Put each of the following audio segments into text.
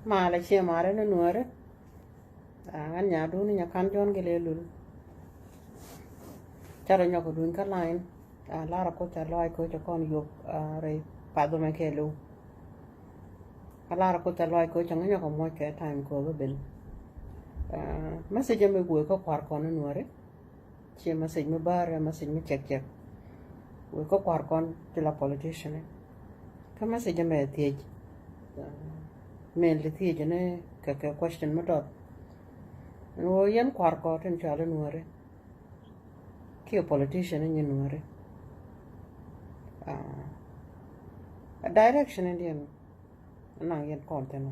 mà là chia mà nó nuôi đấy anh nhà đu nhà khăn chọn cái lề lul cha rồi nhóc đuôi cái line lara ko cha loài ko cho con dục rồi phải đồ mấy cái lu lara ko cha loài ko cho nhóc có một cái time ko cái bên message me gue ko kwar kon nuôi đấy chia message me bar message me check gue ko kwar kon to la politician cái message me thiệt mainly thiệt này cái question mà đọc rồi yan kwar ko trên cha le nuôi đấy kia politician ni nuôi đấy a direction Indian nang yan content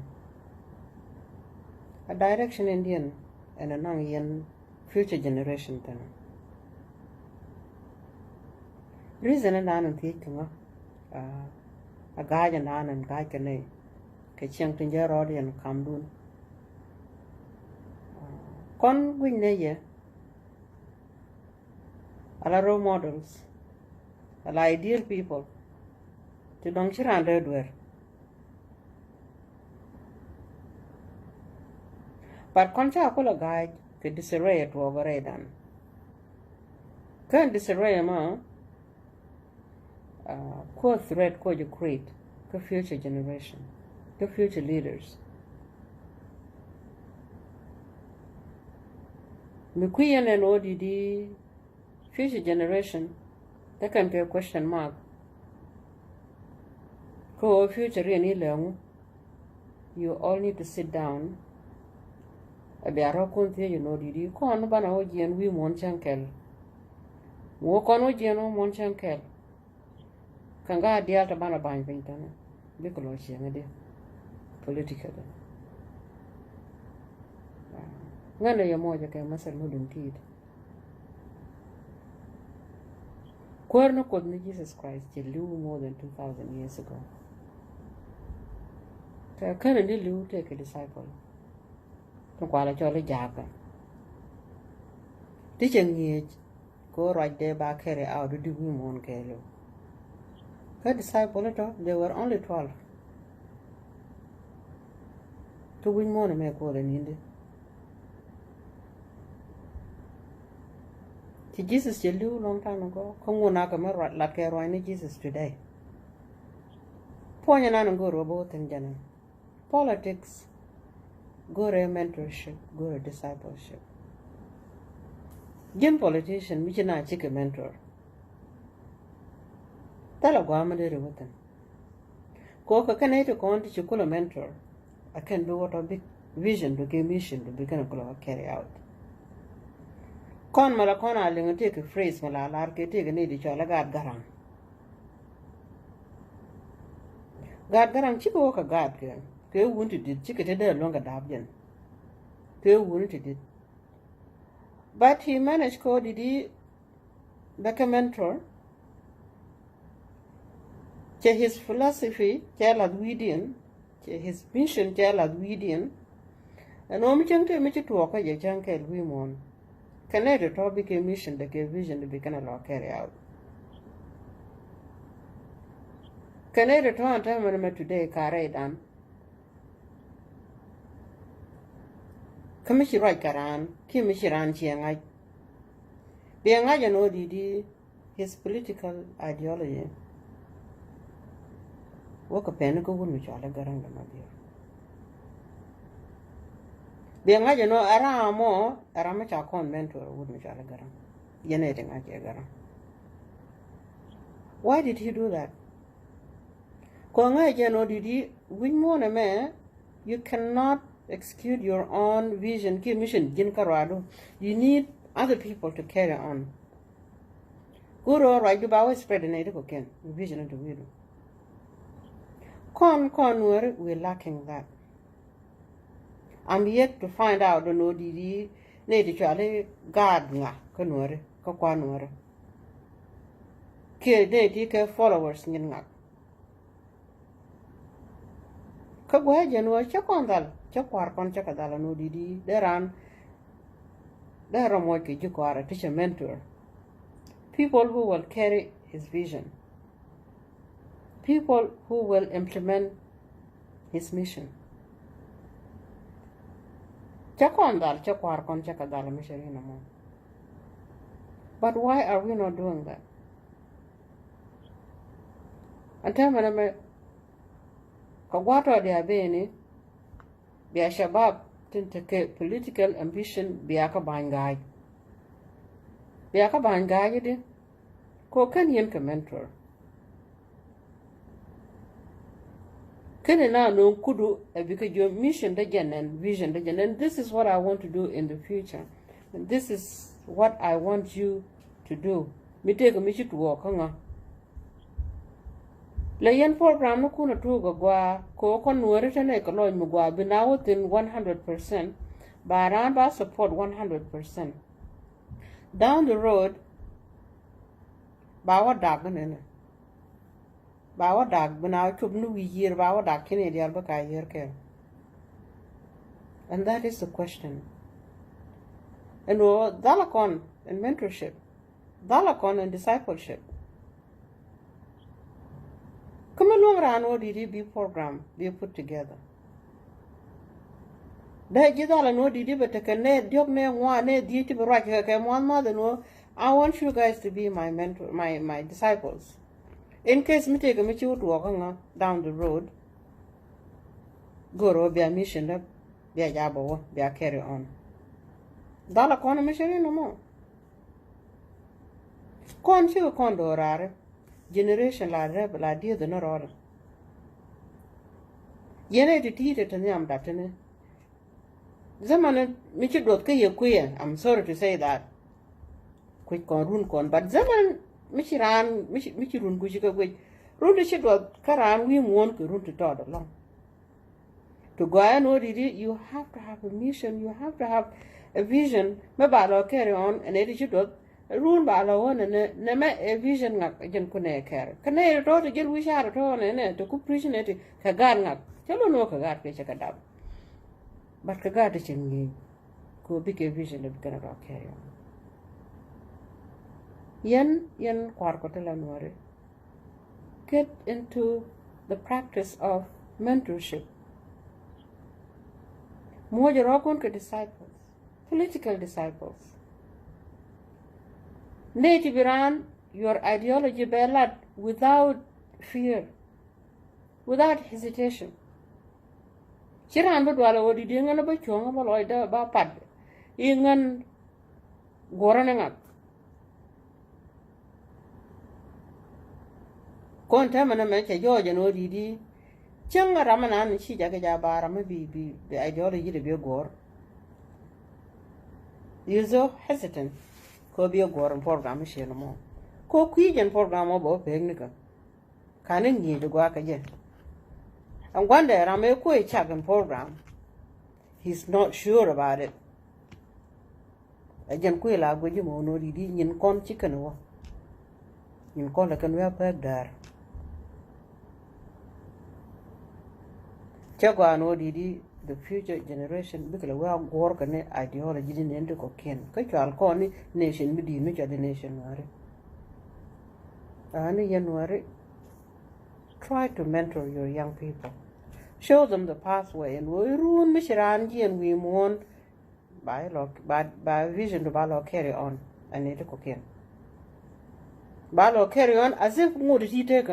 a direction Indian and a nang yan future generation ten reason and an thi kanga a guy and an guy can cái chiang tin giờ rồi yan kam dun con win ne ye ala role models ala ideal people to dong chiran redwer but concha ko la guide ke disarray to over dan kan disarray ma ko threat ko you create the future generation the future leaders me kuyen and ODD future generation that can be a question mark ko future ni long you all need to sit down abiaro kunti you know didi kon bana ojen wi mon chankel wo kon ojen mon chankel kanga dia ta bana ban pintana bikolo chengade political ngana ya moja ke masal mudun tid Kuerno kod ni Jesus Christ je liu more than 2,000 years ago. Ka kana ni liu take a disciple. Ka kwala chole jaka. Ti chengi go right there back carry out the we mon kelo. Ka disciple to they were only 12. To win mon me ko le ninde. Jesus je liu long time ago. Kongo na ka mar la ke roi ni Jesus today. Ponya na ngo robo ten jana. Politics, go to mentorship, go to discipleship. Jim politician, which na chick a mentor. Tala guama de rutan. Ko ka kan ito ko anti chukula mentor. I can do what a big vision to give mission to begin a carry out. Kon mala kon aling take a phrase mala larke take a need chola gad garang. Gad garang chico ka gad ke. Ke wanted it chicken a longer dabjan. Ke wanted it. But he managed ko did he back a mentor. Che his philosophy, chalad weedian, che his mission chalad weedian, and omichan ke mich to walk a jankel women. Connect a topic a mission that gave vision to become a law carry out. Connect a time today carry done. Kamishi right karan, Kimishiran chiangai. Biangai no didi his political ideology. Work a pen go which all a garang the mother. Biangai no aramo, aramacha con mentor would which all a garang. Yeneting a garang. Why did he do that? Kongai no didi, win more a man, you cannot execute your own vision, key mission, jinkarado. You need other people to carry on. Guru right you always spread the native again, vision into widow. We're lacking that. I'm yet to find out the no didi native chale guard nga kanware, kakwanware. Ke native followers nga. Kagwa janwa chakondal. Chakwar kon chakadala no didi deran moike jukwara teach a mentor. People who will carry his vision. People who will implement his mission. Chakon dal chakwar kon chakadal mishari no more. But why are we not doing that? Anta maname kagwato dia beni biya shabab tintake political ambition biya ka bangai. Biya ka bangai di ko kan yen ka mentor. Kene na no kudu because your mission da and vision da and this is what I want to do in the future. And this is what I want you to do. Mi take mi chit wo kanga. Le yen program no kuna tu go gwa ko kon nuere tane ko loy mu gwa bina within 100%, ba ran ba support 100%. Down the road ba wa dag ne. Bawa dag bina chub nu year bawa dag kine dial ba ka year ke. And that is the question. And dalakon and mentorship, dalakon and discipleship. Come along ran o didi be program be put together. Da jidala no didi but can ne diok ne wa ne di ti ba ke one mother no. I want you guys to be my mentor, my disciples. In case me take me chut walking down the road, go be a mission up, be a jabo, be a carry on. Dala con a mission no more. Con chill condo rare, generation la rebel la dear the not order. Yene to teach it and yam that in it. Zaman Mitchell got queer, I'm sorry to say that. Quick con run con, but Zaman. Michiran Gushika way. Run the shit was Karan, we won't run to Todd along. To go and what it is, you have to have a mission, you have to have a vision. Mabalo carry on and it should not run by one and a vision like a gen cone carry. Can I wrote again wish out at all and to completion it Kagan. Tell no Kagat Pechakadab. But Kagat is in me. Go big a vision of Canada carry on. Yen kwarkotela nuare. Get into the practice of mentorship. Moja rokon ke disciples, political disciples. Native Iran, your ideology belat without fear, without hesitation. Chiran badwala wodi dingan ba chonga ba loida ba pad. Ingan goranangak. Kon tamana me che Georgia no didi changa ramana ni chi jaga jabara me bi the ideology de be gor. You're so hesitant. Ko be gor program she no mo. Ko kwijen program obo pegnika. Kanin ni de gwa ka je. And one day rame ko e chagan program. He's not sure about it. Ajan ko la go je mo no didi nyin kon chicken wo. Nyin kon la kan we peg dar. Chagwa no didi the future generation because we are working ideology in end ko ken ka chal ko ni nation mi di no cha the nation ware ani yanware. Try to mentor your young people, show them the pathway, and we run mishiranji and we want by vision to balo carry on and it ko ken balo carry on as if ngod ti take